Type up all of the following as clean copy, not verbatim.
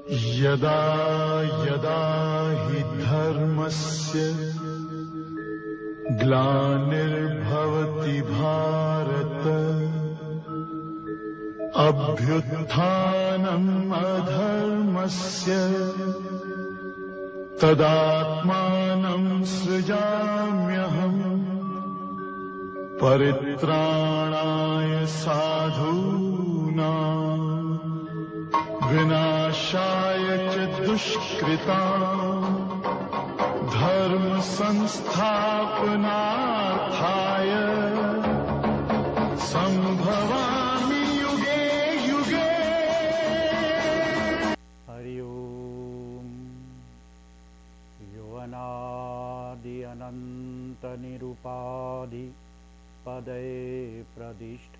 यदा यदा हि धर्मस्य ग्लानिर्भवति भारत अभ्युत्थानम् अधर्मस्य तदात्मानं सृजाम्यहम् परित्राणाय साधूनां विनाशाय च दुष्कृताम् धर्म संस्थापनार्थाय संभवामि युगे युगे। हरि ओम। युवनादि अनंत निरुपाधि पदे प्रदिष्ठ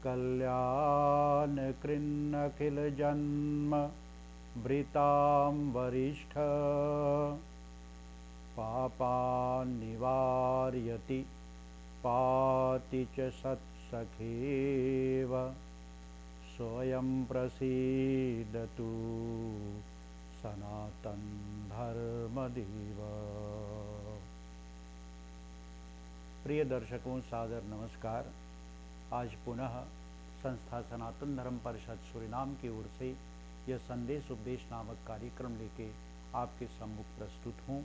कल्याण कृन्न किल जन्म वृतां वरिष्ठ पापान् निवारयति पाति च सत्सखेव स्वयं प्रसीदतु सनातन धर्मदेव। प्रिय दर्शकों, सादर नमस्कार। आज पुनः संस्था सनातन धर्म परिषद सूरीनाम की ओर से यह संदेश उपदेश नामक कार्यक्रम लेके आपके सम्मुख प्रस्तुत हूँ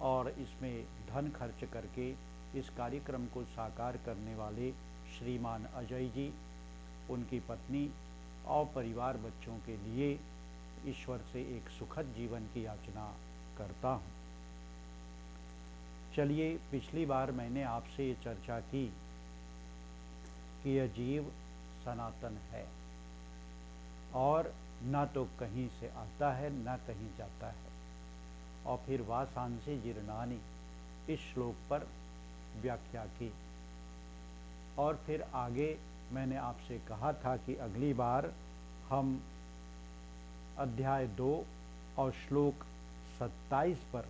और इसमें धन खर्च करके इस कार्यक्रम को साकार करने वाले श्रीमान अजय जी, उनकी पत्नी और परिवार बच्चों के लिए ईश्वर से एक सुखद जीवन की याचना करता हूँ। चलिए, पिछली बार मैंने आपसे ये चर्चा की कि यह जीव सनातन है और न तो कहीं से आता है न कहीं जाता है। और फिर वासांसि जीर्णानि इस श्लोक पर व्याख्या की। और फिर आगे मैंने आपसे कहा था कि अगली बार हम अध्याय 2 और श्लोक 27 पर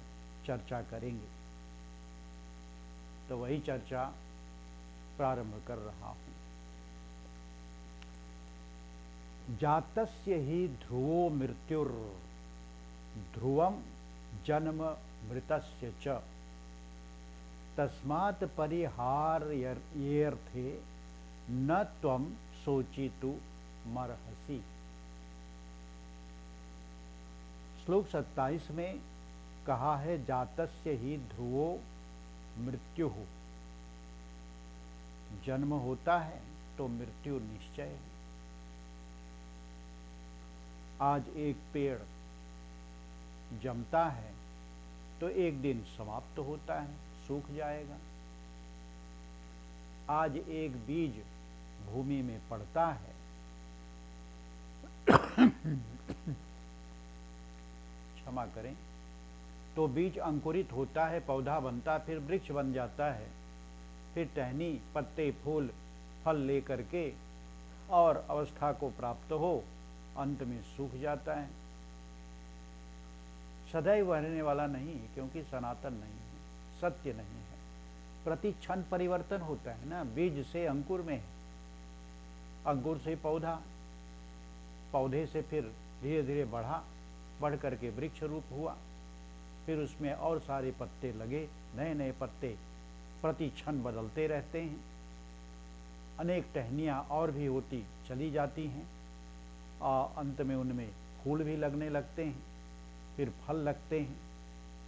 चर्चा करेंगे। तो वही चर्चा प्रारंभ कर रहा हूं। जातस्य ही ध्रुवो मृत्युर ध्रुवम जन्म मृतस्य च तस्मात् परिहार्यर्थे न त्वं शोचितु मर्हसि। श्लोक 27 में कहा है, जातस्य ही ध्रुवो मृत्यु हो। जन्म होता है तो मृत्यु निश्चय है। आज एक पेड़ जमता है तो एक दिन समाप्त होता है, सूख जाएगा। आज एक बीज भूमि में पड़ता है क्षमा करें, तो बीज अंकुरित होता है, पौधा बनता है, फिर वृक्ष बन जाता है, फिर टहनी, पत्ते, फूल, फल लेकर के और अवस्था को प्राप्त हो अंत में सूख जाता है। सदैव रहने वाला नहीं, क्योंकि सनातन नहीं है, सत्य नहीं है। प्रति क्षण परिवर्तन होता है ना। बीज से अंकुर में है, अंकुर से पौधा, पौधे से फिर धीरे धीरे बढ़ करके वृक्ष रूप हुआ, फिर उसमें और सारे पत्ते लगे, नए नए पत्ते प्रति क्षण बदलते रहते हैं। अनेक टहनियाँ और भी होती चली जाती हैं और अंत में उनमें फूल भी लगने लगते हैं, फिर फल लगते हैं।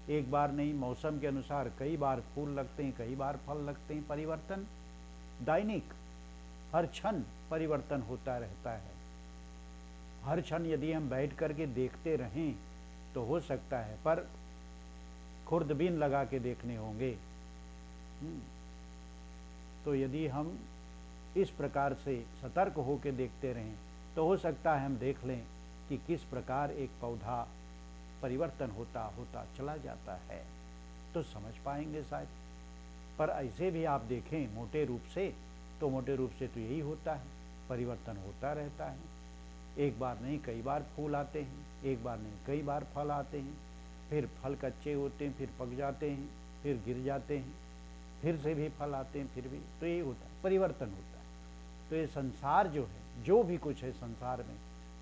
एक बार नहीं, मौसम के अनुसार कई बार फूल लगते हैं, कई बार फल लगते हैं। परिवर्तन दैनिक, हर क्षण परिवर्तन होता रहता है। हर क्षण यदि हम बैठ करके देखते रहें तो हो सकता है, पर खुर्दबीन लगा के देखने होंगे। तो यदि हम इस प्रकार से सतर्क होकर देखते रहें तो हो सकता है हम देख लें कि किस प्रकार एक पौधा परिवर्तन होता होता चला जाता है, तो समझ पाएंगे शायद। पर ऐसे भी आप देखें मोटे रूप से, तो मोटे रूप से तो यही होता है, परिवर्तन होता रहता है। एक बार नहीं कई बार फूल आते हैं, एक बार नहीं कई बार फल आते हैं, फिर फल कच्चे होते हैं, फिर पक जाते हैं, फिर गिर जाते हैं, फिर से भी फल आते हैं, फिर भी। तो यही होता है, परिवर्तन होता है। तो ये संसार जो है, जो भी कुछ है संसार में,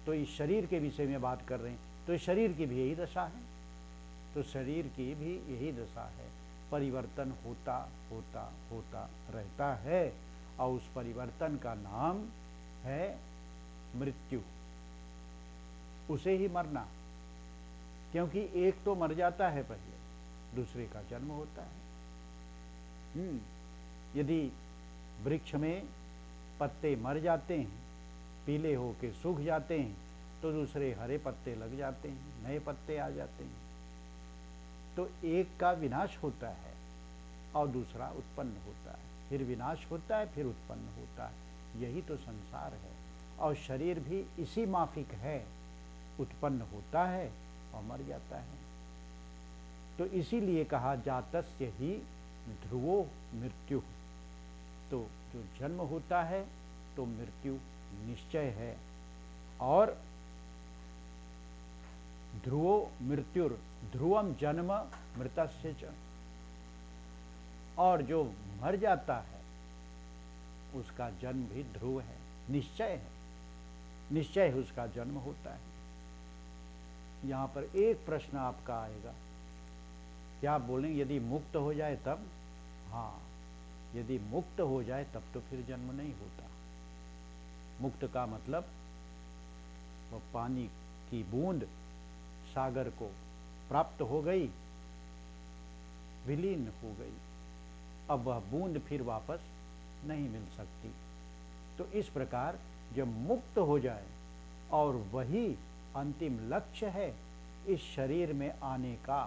तो इस शरीर के विषय में बात कर रहे हैं, तो इस शरीर की भी यही दशा है, तो शरीर की भी यही दशा है, परिवर्तन होता होता होता रहता है, और उस परिवर्तन का नाम है मृत्यु, उसे ही मरना। क्योंकि एक तो मर जाता है पहले, दूसरे का जन्म होता है। यदि वृक्ष में पत्ते मर जाते हैं, पीले होके सूख जाते हैं, तो दूसरे हरे पत्ते लग जाते हैं, नए पत्ते आ जाते हैं। तो एक का विनाश होता है और दूसरा उत्पन्न होता है, फिर विनाश होता है, फिर उत्पन्न होता है। यही तो संसार है। और शरीर भी इसी माफिक है, उत्पन्न होता है और मर जाता है। तो इसीलिए कहा जातस्य ही ध्रुवो मृत्यु। तो जो जन्म होता है तो मृत्यु निश्चय है। और ध्रुवो मृत्युर ध्रुवम जन्म मृतस्य च, और जो मर जाता है उसका जन्म भी ध्रुव है, निश्चय है, निश्चय उसका जन्म होता है। यहाँ पर एक प्रश्न आपका आएगा, क्या आप बोलेंगे यदि मुक्त हो जाए तब? हाँ, यदि मुक्त हो जाए तब तो फिर जन्म नहीं होता। मुक्त का मतलब वह पानी की बूंद सागर को प्राप्त हो गई, विलीन हो गई, अब वह बूंद फिर वापस नहीं मिल सकती। तो इस प्रकार जब मुक्त हो जाए, और वही अंतिम लक्ष्य है इस शरीर में आने का,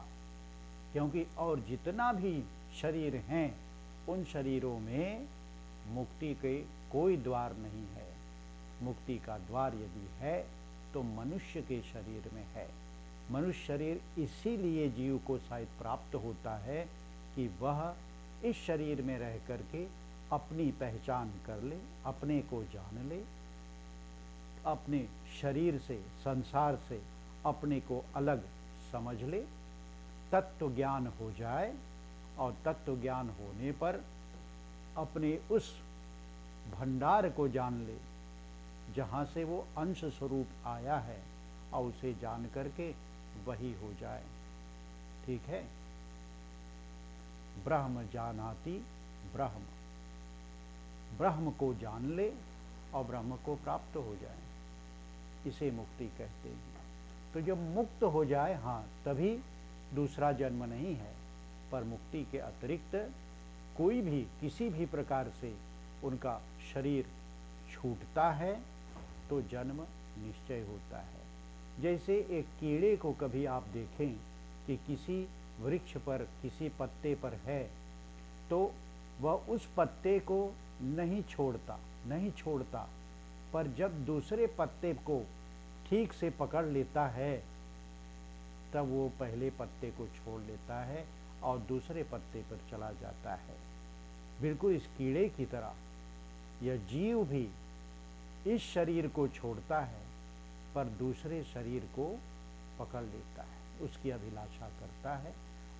क्योंकि और जितना भी शरीर हैं उन शरीरों में मुक्ति के कोई द्वार नहीं है। मुक्ति का द्वार यदि है तो मनुष्य के शरीर में है। मनुष्य शरीर इसीलिए जीव को शायद प्राप्त होता है कि वह इस शरीर में रह करके अपनी पहचान कर ले, अपने को जान ले, अपने शरीर से, संसार से अपने को अलग समझ ले, तत्व ज्ञान हो जाए, और तत्व ज्ञान होने पर अपने उस भंडार को जान ले जहाँ से वो अंश स्वरूप आया है, और उसे जान करके वही हो जाए। ठीक है, ब्रह्म जानाति ब्रह्म, ब्रह्म को जान ले और ब्रह्म को प्राप्त हो जाए, इसे मुक्ति कहते हैं। तो जब मुक्त हो जाए, हाँ, तभी दूसरा जन्म नहीं है, पर मुक्ति के अतिरिक्त कोई भी किसी भी प्रकार से उनका शरीर छूटता है तो जन्म निश्चय होता है। जैसे एक कीड़े को कभी आप देखें कि किसी वृक्ष पर, किसी पत्ते पर है, तो वह उस पत्ते को नहीं छोड़ता, पर जब दूसरे पत्ते को ठीक से पकड़ लेता है तब वो पहले पत्ते को छोड़ लेता है और दूसरे पत्ते पर चला जाता है। बिल्कुल इस कीड़े की तरह यह जीव भी इस शरीर को छोड़ता है पर दूसरे शरीर को पकड़ लेता है, उसकी अभिलाषा करता है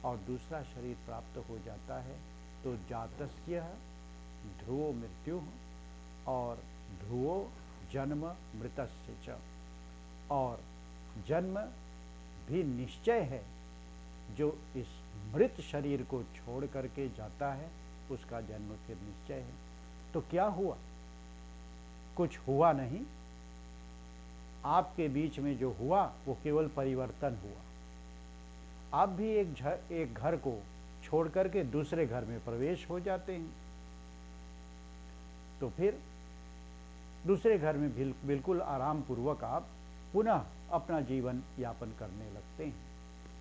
और दूसरा शरीर प्राप्त हो जाता है। तो जातस्य ध्रुवो मृत्यु और ध्रुवो जन्म मृतस्य च, और जन्म भी निश्चय है। जो इस मृत शरीर को छोड़ करके जाता है उसका जन्म फिर निश्चय है। तो क्या हुआ? कुछ हुआ नहीं, आपके बीच में जो हुआ वो केवल परिवर्तन हुआ। आप भी एक घर को छोड़ करके दूसरे घर में प्रवेश हो जाते हैं, तो फिर दूसरे घर में बिल्कुल आराम पूर्वक आप पुनः अपना जीवन यापन करने लगते हैं।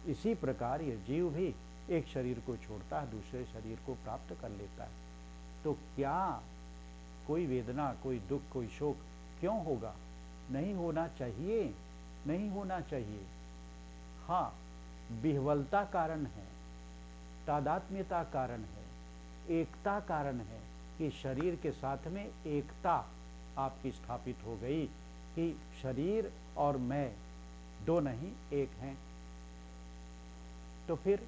इसी प्रकार यह जीव भी एक शरीर को छोड़ता है, दूसरे शरीर को प्राप्त कर लेता है। तो क्या कोई वेदना, कोई दुख, कोई शोक क्यों होगा? नहीं होना चाहिए, नहीं होना चाहिए। हाँ, विह्वलता कारण है, तादात्म्यता कारण है, एकता कारण है कि शरीर के साथ में एकता आपकी स्थापित हो गई कि शरीर और मैं दो नहीं एक हैं। तो फिर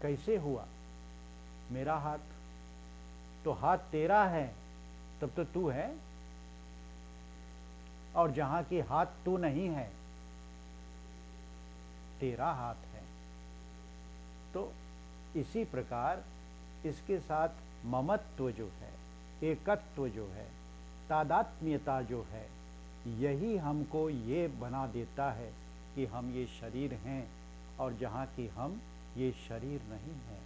कैसे हुआ? मेरा हाथ तो हाथ तेरा है, तब तो तू है। और जहां की हाथ तू नहीं है, तेरा हाथ है। तो इसी प्रकार इसके साथ ममत्व जो है, एकत्व जो है, तादात्म्यता जो है, यही हमको ये बना देता है कि हम ये शरीर हैं, और जहाँ की हम ये शरीर नहीं हैं,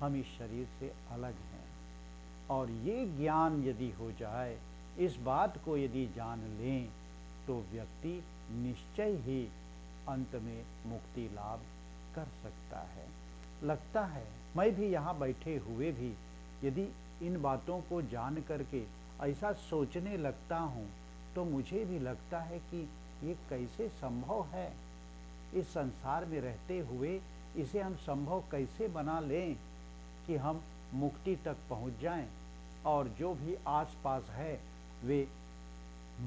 हम इस शरीर से अलग हैं। और ये ज्ञान यदि हो जाए, इस बात को यदि जान लें, तो व्यक्ति निश्चय ही अंत में मुक्ति लाभ कर सकता है। लगता है मैं भी यहाँ बैठे हुए भी यदि इन बातों को जान करके ऐसा सोचने लगता हूँ, तो मुझे भी लगता है कि ये कैसे संभव है। इस संसार में रहते हुए इसे हम संभव कैसे बना लें कि हम मुक्ति तक पहुँच जाएं, और जो भी आसपास है वे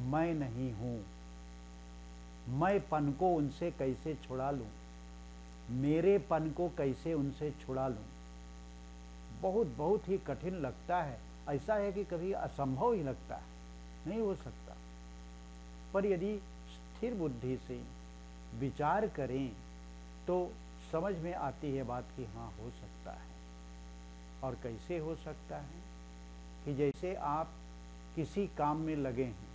मैं नहीं हूँ, मैंपन को उनसे कैसे छुड़ा लूँ, मेरेपन को कैसे उनसे छुड़ा लूँ। बहुत बहुत ही कठिन लगता है। ऐसा है कि कभी असंभव ही लगता है, नहीं हो सकता। पर यदि स्थिर बुद्धि से विचार करें तो समझ में आती है बात कि हाँ, हो सकता है। और कैसे हो सकता है कि जैसे आप किसी काम में लगे हैं,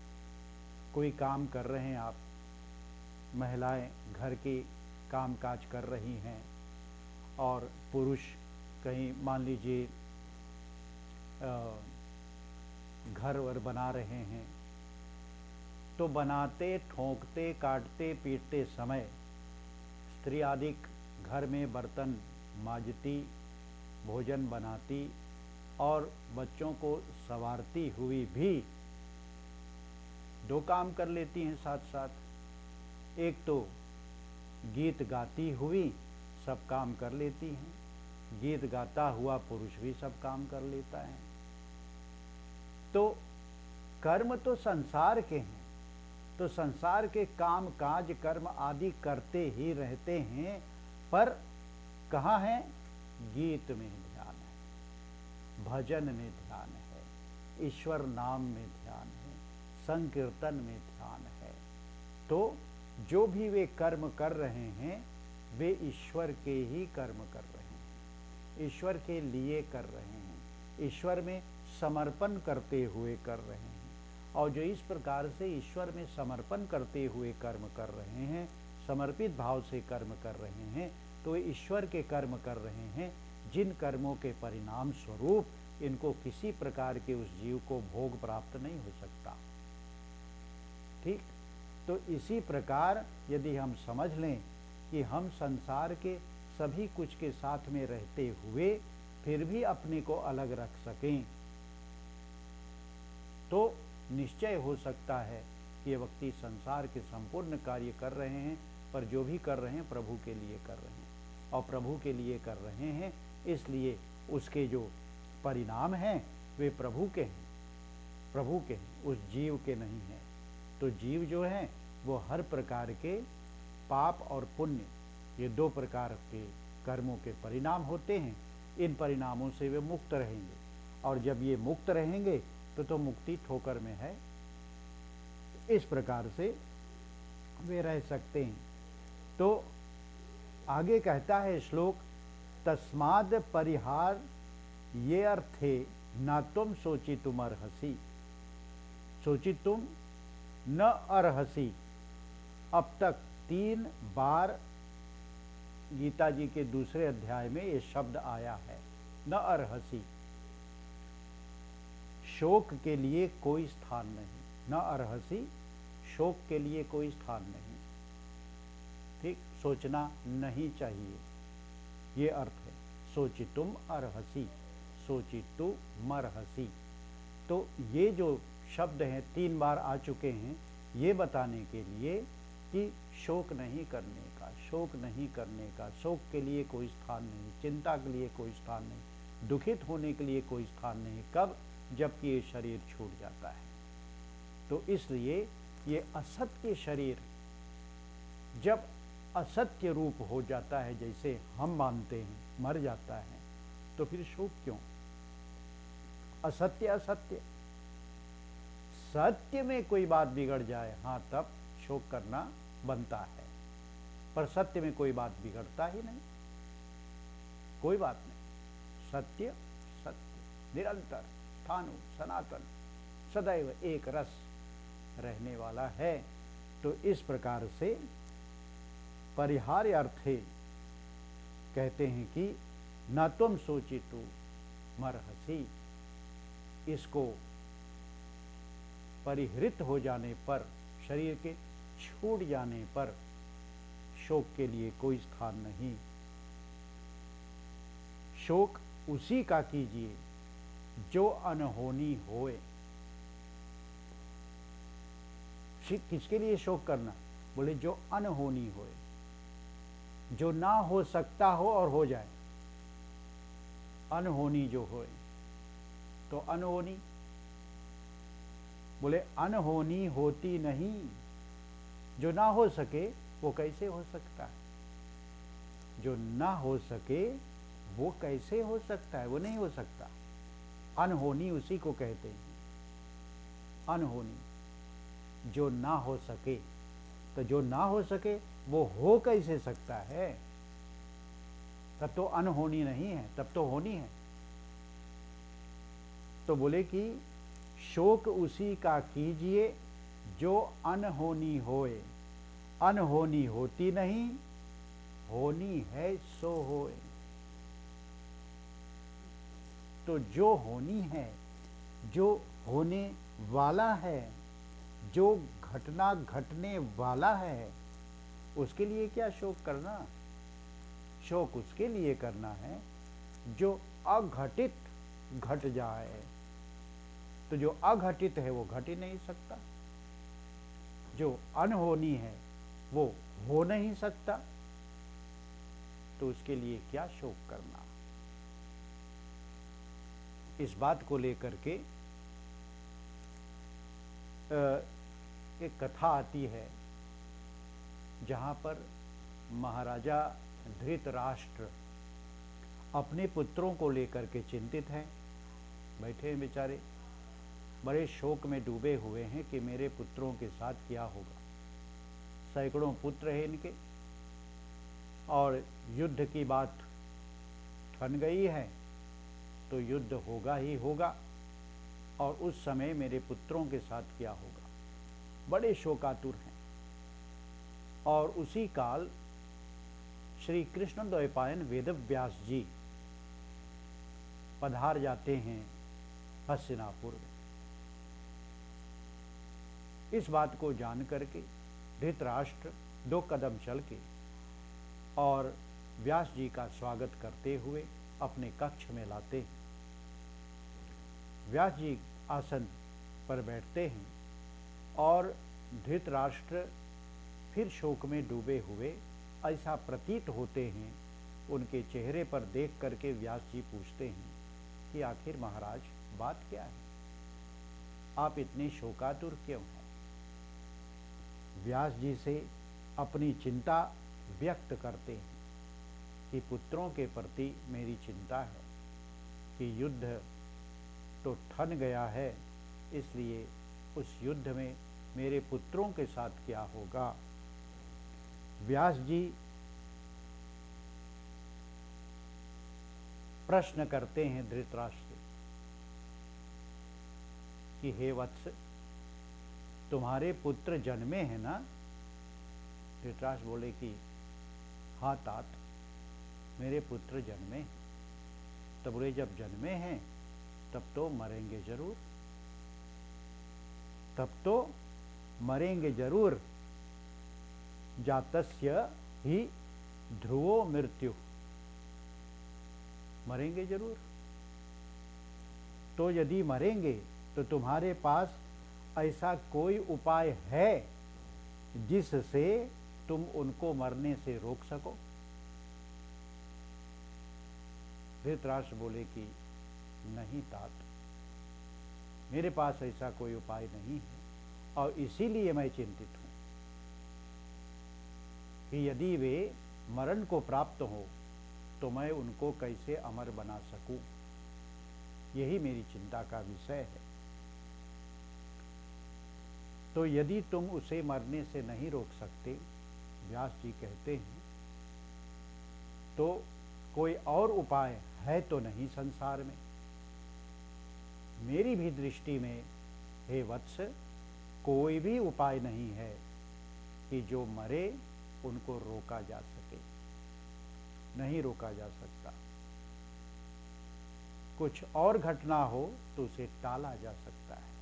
कोई काम कर रहे हैं, आप महिलाएं घर के काम काज कर रही हैं, और पुरुष कहीं मान लीजिए घर वर बना रहे हैं, तो बनाते, ठोंकते, काटते, पीटते समय स्त्री आदि घर में बर्तन मांजती, भोजन बनाती और बच्चों को संवारती हुई भी दो काम कर लेती हैं साथ साथ। एक तो गीत गाती हुई सब काम कर लेती हैं, गीत गाता हुआ पुरुष भी सब काम कर लेता है। तो कर्म तो संसार के हैं, तो संसार के काम काज कर्म आदि करते ही रहते हैं, पर कहाँ है? गीत में ध्यान है, भजन में ध्यान है, ईश्वर नाम में ध्यान है, संकीर्तन में ध्यान है। तो जो भी वे कर्म कर रहे हैं, वे ईश्वर के ही कर्म कर रहे हैं, ईश्वर के लिए कर रहे हैं, ईश्वर में समर्पण करते हुए कर रहे हैं। और जो इस प्रकार से ईश्वर में समर्पण करते हुए कर्म कर रहे हैं, समर्पित भाव से कर्म कर रहे हैं, तो वे ईश्वर के कर्म कर रहे हैं, जिन कर्मों के परिणाम स्वरूप इनको किसी प्रकार के उस जीव को भोग प्राप्त नहीं हो सकता। ठीक, तो इसी प्रकार यदि हम समझ लें कि हम संसार के सभी कुछ के साथ में रहते हुए फिर भी अपने को अलग रख सकें, तो निश्चय हो सकता है कि ये व्यक्ति संसार के संपूर्ण कार्य कर रहे हैं, पर जो भी कर रहे हैं प्रभु के लिए कर रहे हैं, और प्रभु के लिए कर रहे हैं, इसलिए उसके जो परिणाम हैं वे प्रभु के हैं, प्रभु के हैं, उस जीव के नहीं हैं। तो जीव जो है वो हर प्रकार के पाप और पुण्य, ये दो प्रकार के कर्मों के परिणाम होते हैं। इन परिणामों से वे मुक्त रहेंगे, और जब ये मुक्त रहेंगे तो मुक्ति ठोकर में है। इस प्रकार से वे रह सकते हैं। तो आगे कहता है श्लोक, तस्माद परिहार ये अर्थे न तुम सोची तुम अर्हसी, सोची तुम न अर्हसी। अब तक 3 बार गीता जी के दूसरे अध्याय में ये शब्द आया है, न अर्हसी। शोक के लिए कोई स्थान नहीं, न अर्हसी, शोक के लिए कोई स्थान नहीं। ठीक, सोचना नहीं चाहिए, ये अर्थ है। सोची तुम अर्हसी, सोची तु मरहसी। तो ये जो शब्द हैं 3 बार आ चुके हैं, ये बताने के लिए कि शोक नहीं करने का, शोक नहीं करने का, शोक के लिए कोई स्थान नहीं, चिंता के लिए कोई स्थान नहीं, दुखित होने के लिए कोई स्थान नहीं। कब? जबकि ये शरीर छूट जाता है। तो इसलिए ये असत्य शरीर जब असत्य रूप हो जाता है, जैसे हम मानते हैं, मर जाता है, तो फिर शोक क्यों? असत्य असत्य, सत्य में कोई बात बिगड़ जाए, हाँ तब शोक करना बनता है, पर सत्य में कोई बात बिगड़ता ही नहीं, कोई बात नहीं। सत्य सत्य निरंतर स्थाणु सनातन सदैव एक रस रहने वाला है। तो इस प्रकार से परिहार्य अर्थे कहते हैं कि न तुम सोचितु मरहसी, इसको परिहृत हो जाने पर, शरीर के छूट जाने पर शोक के लिए कोई स्थान नहीं। शोक उसी का कीजिए जो अनहोनी होए। किसके लिए शोक करना? बोले जो अनहोनी होए, जो ना हो सकता हो और हो जाए। अनहोनी जो होए, तो अनहोनी, बोले अनहोनी होती नहीं, जो ना हो सके वो कैसे हो सकता है? जो ना हो सके वो कैसे हो सकता है? वो नहीं हो सकता। अनहोनी उसी को कहते हैं, अनहोनी, जो ना हो सके। तो जो ना हो सके वो हो कैसे सकता है? तब तो अनहोनी नहीं है, तब तो होनी है। तो बोले कि शोक उसी का कीजिए जो अनहोनी होए। अनहोनी होती नहीं, होनी है सो होए। तो जो होनी है, जो होने वाला है, जो घटना घटने वाला है, उसके लिए क्या शोक करना? शोक उसके लिए करना है जो अघटित घट जाए। तो जो अघटित है वो घट ही नहीं सकता, जो अनहोनी है वो हो नहीं सकता, तो उसके लिए क्या शोक करना? इस बात को लेकर के एक कथा आती है जहाँ पर महाराजा धृतराष्ट्र अपने पुत्रों को लेकर के चिंतित हैं। बैठे हैं बेचारे, बड़े शोक में डूबे हुए हैं कि मेरे पुत्रों के साथ क्या होगा। सैकड़ों पुत्र हैं इनके, और युद्ध की बात ठन गई है, तो युद्ध होगा ही होगा, और उस समय मेरे पुत्रों के साथ क्या होगा। बड़े शोकातुर हैं। और उसी काल श्री कृष्ण द्वैपायन वेदव्यास जी पधार जाते हैं हस्तिनापुर में। इस बात को जान करके धृतराष्ट्र 2 कदम चल के और व्यास जी का स्वागत करते हुए अपने कक्ष में लाते हैं। व्यास जी आसन पर बैठते हैं और धृतराष्ट्र फिर शोक में डूबे हुए ऐसा प्रतीत होते हैं। उनके चेहरे पर देख करके व्यास जी पूछते हैं कि आखिर महाराज बात क्या है, आप इतने शोकातुर क्यों हैं? व्यास जी से अपनी चिंता व्यक्त करते हैं कि पुत्रों के प्रति मेरी चिंता है कि युद्ध तो ठन गया है, इसलिए उस युद्ध में मेरे पुत्रों के साथ क्या होगा। व्यास जी प्रश्न करते हैं धृतराष्ट्र कि हे वत्स, तुम्हारे पुत्र जन्मे हैं ना? धृतराष्ट्र बोले कि हाँ तात, मेरे पुत्र जन्मे हैं। तब बोले जब जन्मे हैं तब तो मरेंगे जरूर, तब तो मरेंगे जरूर। जातस्य ही ध्रुवो मृत्यु, मरेंगे जरूर। तो यदि मरेंगे तो तुम्हारे पास ऐसा कोई उपाय है जिससे तुम उनको मरने से रोक सको? धृतराष्ट्र बोले कि नहीं तात, मेरे पास ऐसा कोई उपाय नहीं है, और इसीलिए मैं चिंतित हूं कि यदि वे मरण को प्राप्त हो तो मैं उनको कैसे अमर बना सकूं। यही मेरी चिंता का विषय है। तो यदि तुम उसे मरने से नहीं रोक सकते, व्यास जी कहते हैं, तो कोई और उपाय है तो नहीं संसार में। मेरी भी दृष्टि में हे वत्स, कोई भी उपाय नहीं है कि जो मरे उनको रोका जा सके। नहीं रोका जा सकता। कुछ और घटना हो तो उसे टाला जा सकता है,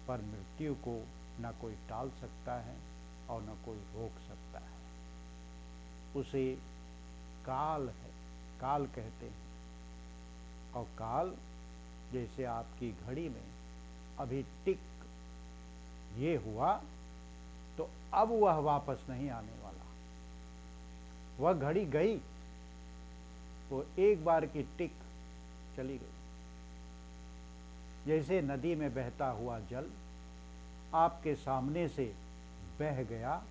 पर मृत्यु को न कोई टाल सकता है और न कोई रोक सकता है। उसे काल है, काल कहते हैं। और काल जैसे आपकी घड़ी में अभी टिक ये हुआ तो अब वह वापस नहीं आने वाला। वह घड़ी गई, वो एक बार की टिक चली गई। जैसे नदी में बहता हुआ जल आपके सामने से बह गया,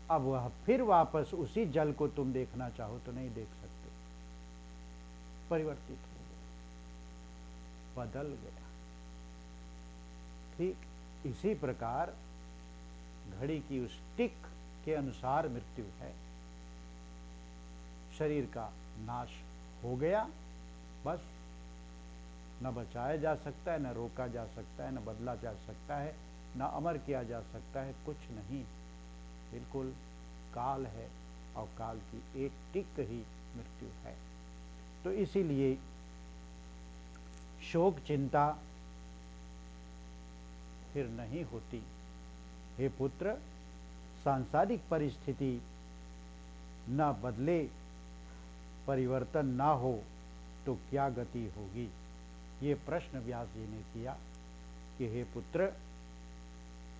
अब वह फिर वापस उसी जल को तुम देखना चाहो तो नहीं देख सकते। परिवर्तित हो गया, बदल गया। ठीक इसी प्रकार घड़ी की उस टिक के अनुसार मृत्यु है। शरीर का नाश हो गया, बस। न बचाया जा सकता है, न रोका जा सकता है, न बदला जा सकता है, न अमर किया जा सकता है, कुछ नहीं। बिल्कुल काल है और काल की एक टिक ही मृत्यु है। तो इसीलिए शोक चिंता फिर नहीं होती। हे पुत्र, सांसारिक परिस्थिति न बदले, परिवर्तन ना हो तो क्या गति होगी। ये प्रश्न व्यास जी ने किया कि हे पुत्र,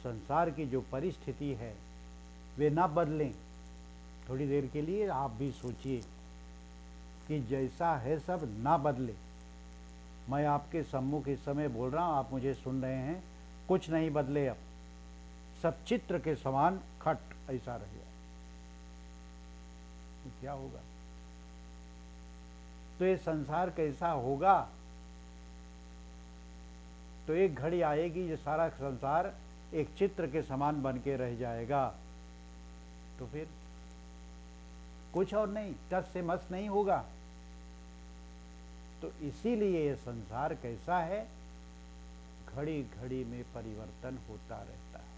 संसार की जो परिस्थिति है वे ना बदलें। थोड़ी देर के लिए आप भी सोचिए कि जैसा है सब ना बदले। मैं आपके सम्मुख इस समय बोल रहा हूँ, आप मुझे सुन रहे हैं, कुछ नहीं बदले। अब सब चित्र के समान खट ऐसा रह जाए तो क्या होगा। तो ये संसार कैसा होगा। तो एक घड़ी आएगी ये सारा संसार एक चित्र के समान बन के रह जाएगा। तो फिर कुछ और नहीं, टस से मस नहीं होगा। तो इसीलिए ये संसार कैसा है, घड़ी घड़ी में परिवर्तन होता रहता है,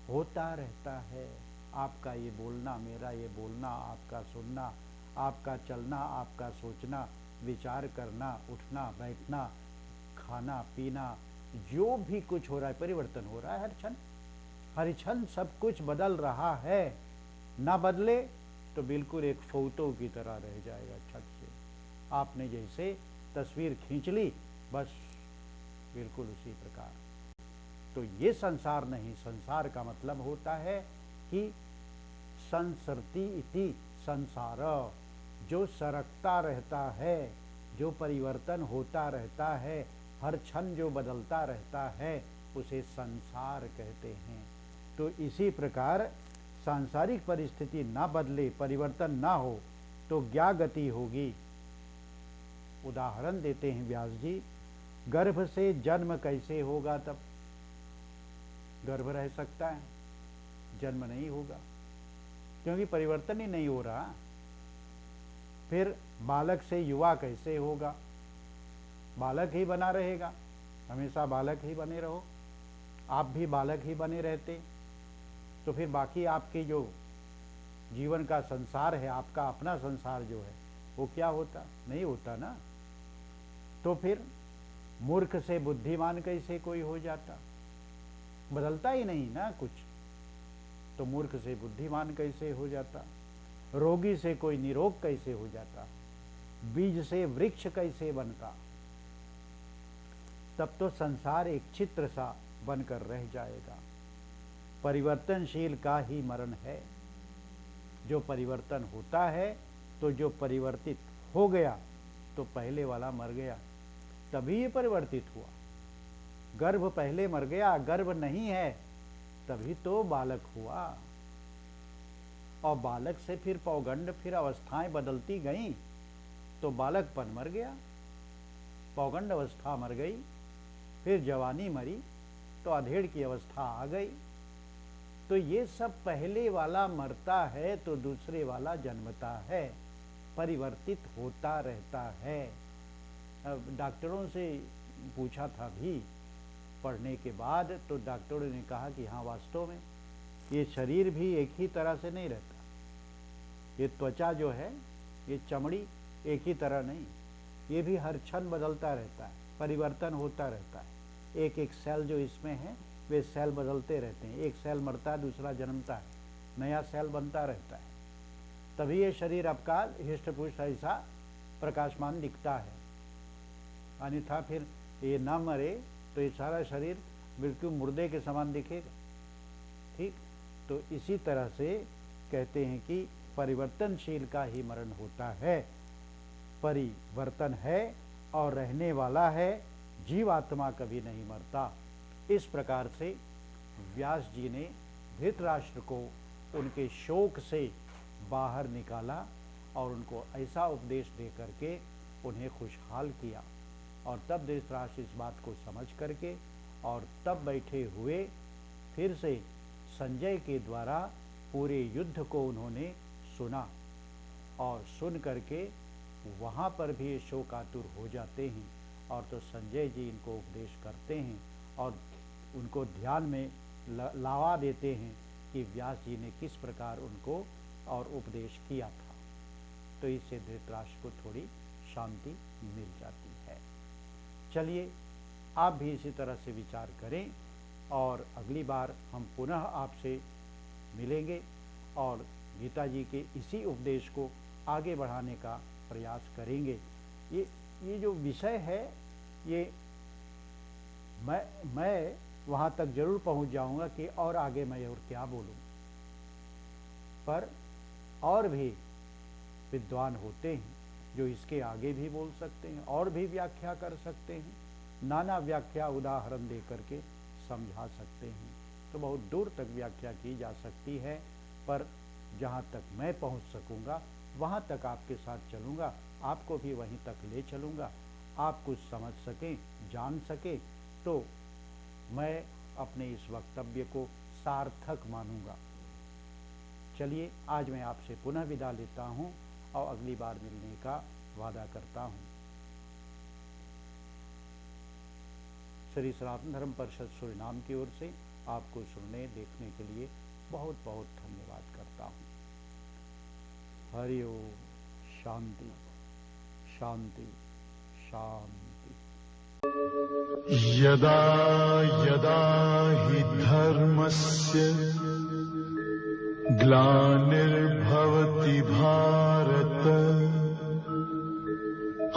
होता रहता है। आपका ये बोलना, मेरा ये बोलना, आपका सुनना, आपका चलना, आपका सोचना, विचार करना, उठना बैठना, खाना पीना, जो भी कुछ हो रहा है परिवर्तन हो रहा है। हर क्षण सब कुछ बदल रहा है। ना बदले तो बिल्कुल एक फोटो की तरह रह जाएगा। छत से आपने जैसे तस्वीर खींच ली, बस बिल्कुल उसी प्रकार। तो ये संसार नहीं। संसार का मतलब होता है कि संसरति इति संसार, जो सरकता रहता है, जो परिवर्तन होता रहता है, हर क्षण जो बदलता रहता है, उसे संसार कहते हैं। तो इसी प्रकार सांसारिक परिस्थिति ना बदले, परिवर्तन ना हो तो क्या गति होगी। उदाहरण देते हैं व्यास जी, गर्भ से जन्म कैसे होगा। तब गर्भ रह सकता है, जन्म नहीं होगा, क्योंकि परिवर्तन ही नहीं हो रहा। फिर बालक से युवा कैसे होगा, बालक ही बना रहेगा। हमेशा बालक ही बने रहो, आप भी बालक ही बने रहते, तो फिर बाकी आपके जो जीवन का संसार है, आपका अपना संसार जो है, वो क्या होता, नहीं होता ना। तो फिर मूर्ख से बुद्धिमान कैसे कोई हो जाता, बदलता ही नहीं ना कुछ। तो मूर्ख से बुद्धिमान कैसे हो जाता, रोगी से कोई निरोग कैसे हो जाता, बीज से वृक्ष कैसे बनता। तब तो संसार एक चित्र सा बनकर रह जाएगा। परिवर्तनशील का ही मरण है। जो परिवर्तन होता है, तो जो परिवर्तित हो गया तो पहले वाला मर गया, तभी ये परिवर्तित हुआ। गर्भ पहले मर गया, गर्भ नहीं है, तभी तो बालक हुआ। और बालक से फिर पौगंड, फिर अवस्थाएं बदलती गईं, तो बालकपन मर गया, पौगंड अवस्था मर गई, फिर जवानी मरी, तो अधेड़ की अवस्था आ गई। तो ये सब पहले वाला मरता है तो दूसरे वाला जन्मता है, परिवर्तित होता रहता है। अब डॉक्टरों से पूछा था भी पढ़ने के बाद, तो डॉक्टरों ने कहा कि हाँ, वास्तव में ये शरीर भी एक ही तरह से नहीं रहता। ये त्वचा जो है, ये चमड़ी एक ही तरह नहीं, ये भी हर क्षण बदलता रहता है, परिवर्तन होता रहता है। एक एक सेल जो इसमें है वे सेल बदलते रहते हैं। एक सेल मरता है, दूसरा जन्मता है, नया सेल बनता रहता है। तभी ये शरीर आपका हृष्ट पुष्ट ऐसा प्रकाशमान दिखता है। अन्यथा फिर ये ना मरे तो ये सारा शरीर बिल्कुल मुर्दे के समान दिखेगा। ठीक, तो इसी तरह से कहते हैं कि परिवर्तनशील का ही मरण होता है। परिवर्तन है और रहने वाला है, जीवात्मा कभी नहीं मरता। इस प्रकार से व्यास जी ने धृतराष्ट्र को उनके शोक से बाहर निकाला और उनको ऐसा उपदेश दे करके उन्हें खुशहाल किया। और तब धृतराष्ट्र इस बात को समझ करके और तब बैठे हुए फिर से संजय के द्वारा पूरे युद्ध को उन्होंने सुना, और सुन करके वहाँ पर भी ये शोकातुर हो जाते हैं। और तो संजय जी इनको उपदेश करते हैं और उनको ध्यान में लावा देते हैं कि व्यास जी ने किस प्रकार उनको और उपदेश किया था। तो इससे धृतराष्ट्र को थोड़ी शांति मिल जाती है। चलिए, आप भी इसी तरह से विचार करें और अगली बार हम पुनः आपसे मिलेंगे और गीता जी के इसी उपदेश को आगे बढ़ाने का प्रयास करेंगे। ये जो विषय है, ये मैं वहाँ तक जरूर पहुँच जाऊँगा कि और आगे मैं और क्या बोलूँ, पर और भी विद्वान होते हैं जो इसके आगे भी बोल सकते हैं और भी व्याख्या कर सकते हैं, नाना व्याख्या उदाहरण दे करके समझा सकते हैं। तो बहुत दूर तक व्याख्या की जा सकती है, पर जहाँ तक मैं पहुँच सकूँगा वहाँ तक आपके साथ चलूँगा, आपको भी वहीं तक ले चलूँगा। आप कुछ समझ सकें, जान सकें, तो मैं अपने इस वक्तव्य को सार्थक मानूंगा। चलिए, आज मैं आपसे पुनः विदा लेता हूँ और अगली बार मिलने का वादा करता हूँ। श्री सनातन धर्म परिषद सूरीनाम की ओर से आपको सुनने देखने के लिए बहुत बहुत धन्यवाद करता हूँ। हरि ओम। शांति शांति शांति। यदा यदा हि धर्मस्य ग्लानिर्भवति भारत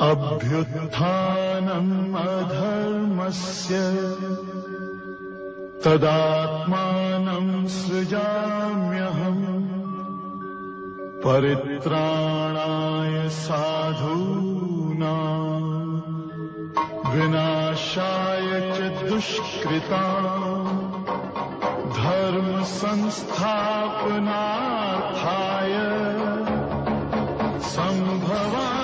अभ्युत्थानम् अधर्मस्य तदात्मानं सृजाम्यहम् परित्राणाय साधूनां विनाशाय च दुष्कृतां धर्म संस्थापनार्थाय संभवामि